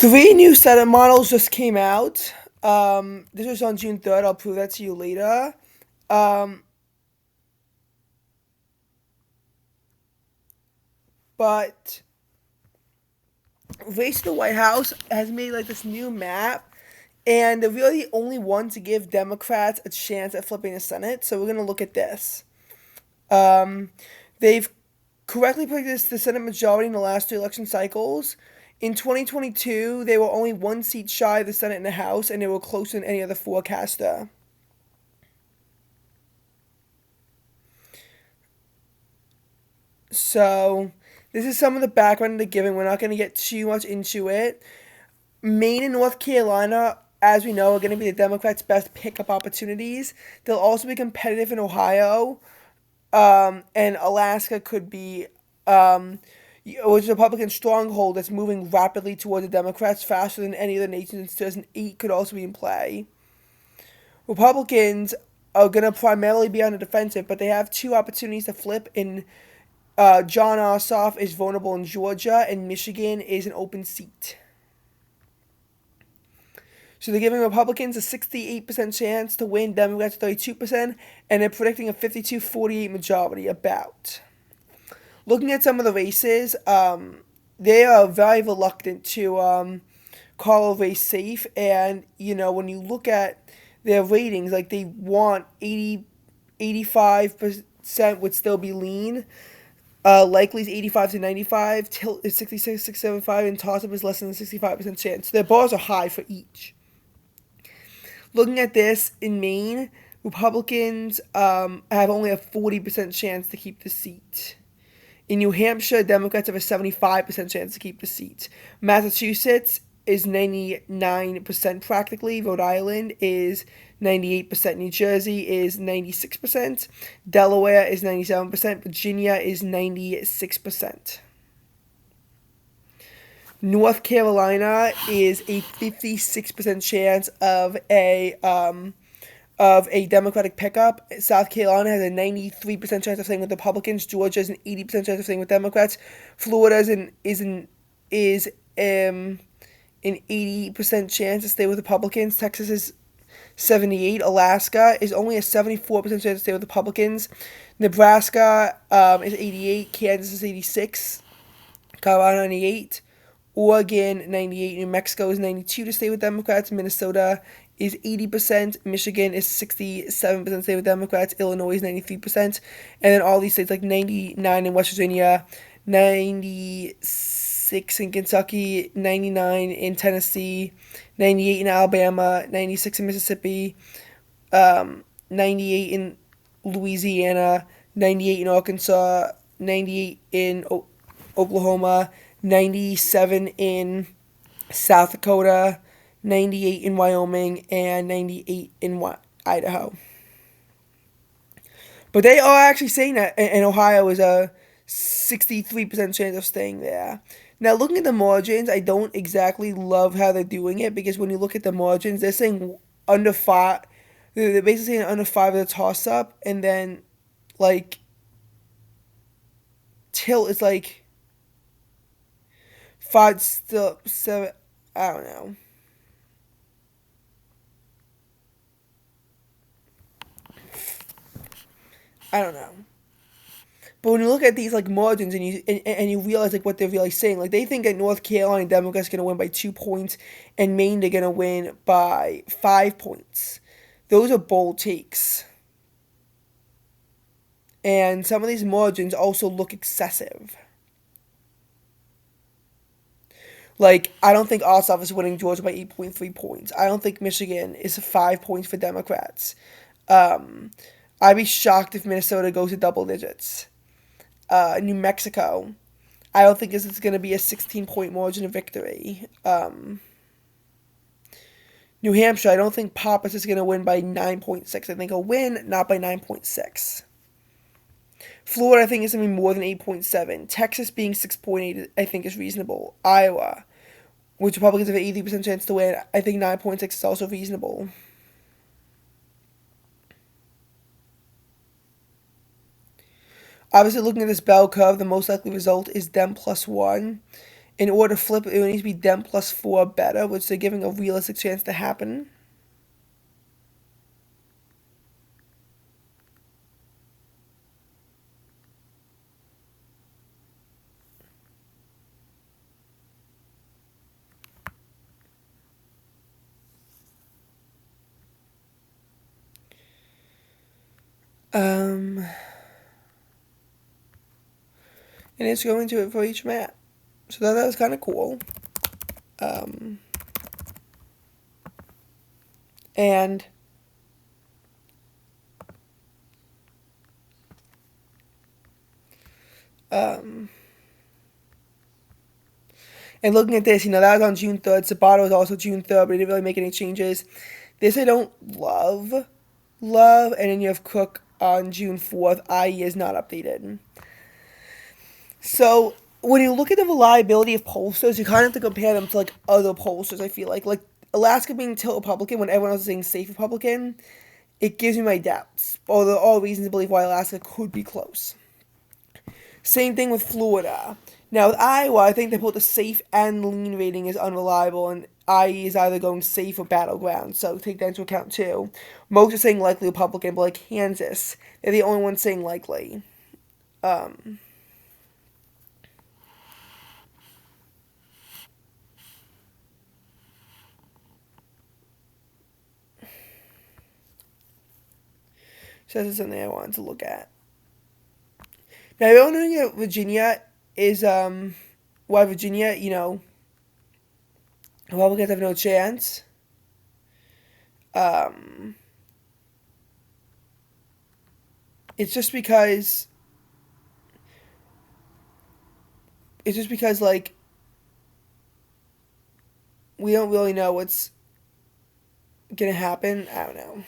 Three new Senate models just came out. This was on June 3rd. I'll prove that to you later. Um, but Race to the White House has made like this new map, and they're really the only one to give Democrats a chance at flipping the Senate. So we're gonna look at this. Um, they've correctly predicted the Senate majority in the last two election cycles. In 2022, they were only one seat shy of the Senate and the House, and they were closer than any other forecaster. So, this is some of the background they're giving. We're not going to get too much into it. Maine and North Carolina, as we know, are going to be the Democrats' best pickup opportunities. They'll also be competitive in Ohio, and Alaska could be, which is a Republican stronghold that's moving rapidly toward the Democrats faster than any other nation since 2008 could also be in play. Republicans are going to primarily be on the defensive, but they have two opportunities to flip in. John Ossoff is vulnerable in Georgia, and Michigan is an open seat. So they're giving Republicans a 68% chance to win, Democrats 32%, and they're predicting a 52-48 majority about. Looking at some of the races, they are very reluctant to call a race safe, and when you look at their ratings, like they want 85% would still be lean. Likely is 85 to 95. Tilt is 66, 675, and toss up is less than a 65% chance. So their bars are high for each. Looking at this in Maine, Republicans have only a 40% chance to keep the seat. In New Hampshire, Democrats have a 75% chance to keep the seat. Massachusetts is 99% practically. Rhode Island is 98%. New Jersey is 96%. Delaware is 97%. Virginia is 96%. North Carolina is a 56% chance of a Democratic pickup. South Carolina has a 93% chance of staying with Republicans. Georgia has an 80% chance of staying with Democrats. Florida is an 80% chance to stay with Republicans. Texas is 78. Alaska is only a 74% chance to stay with Republicans. Nebraska is 88. Kansas is 86. Colorado 98. Oregon 98. New Mexico is 92 to stay with Democrats. Minnesota is 80%. Michigan is 67% stay with Democrats. Illinois is 93%. And then all these states like 99 in West Virginia, 96 in Kentucky, 99 in Tennessee, 98 in Alabama, 96 in Mississippi, 98 in Louisiana, 98 in Arkansas, 98 in Oklahoma, 97 in South Dakota, 98 in Wyoming, and 98 in Idaho. But they are actually saying that in Ohio is a 63% chance of staying there. Now, looking at the margins, I don't exactly love how they're doing it, because when you look at the margins, they're saying under 5. They're basically saying under 5 of the toss-up, and then, like, tilt is like 5, still 7. I don't know. I don't know. But when you look at these like margins and you realize like what they're really saying, like they think that North Carolina Democrats are gonna win by 2 points, and Maine they're gonna win by 5 points. Those are bold takes, and some of these margins also look excessive. Like, I don't think Ossoff is winning Georgia by 8.3 points. I don't think Michigan is 5 points for Democrats. Um, I'd be shocked if Minnesota goes to double digits. New Mexico, I don't think this is going to be a 16-point margin of victory. New Hampshire, I don't think Pappas is going to win by 9.6. I think he'll win, not by 9.6. Florida, I think, is going to be more than 8.7. Texas being 6.8, I think, is reasonable. Iowa, which Republicans have an 80% chance to win, I think 9.6 is also reasonable. Obviously, looking at this bell curve, the most likely result is Dem +1. In order to flip, it needs to be Dem plus 4 better, which they're giving a realistic chance to happen. Um, and it's going to it for each map. So that was kind of cool. Um, and um, and looking at this, that was on June 3rd. Sabato was also June 3rd, but he didn't really make any changes. This I don't love. And then you have Cook on June 4th. IE is not updated. So when you look at the reliability of pollsters, you kind of have to compare them to like other pollsters. I feel like Alaska being tilt Republican when everyone else is saying safe Republican, it gives me my doubts. Although all reasons to believe why Alaska could be close. Same thing with Florida. Now with Iowa, I think they put the safe and lean rating is unreliable, and IE is either going safe or battleground. So take that into account too. Most are saying likely Republican, but like Kansas, they're the only ones saying likely. Um, so that's something I wanted to look at. Now, the only thing that Virginia is why Virginia, Republicans have no chance. Um, it's just because like we don't really know what's gonna happen. I don't know.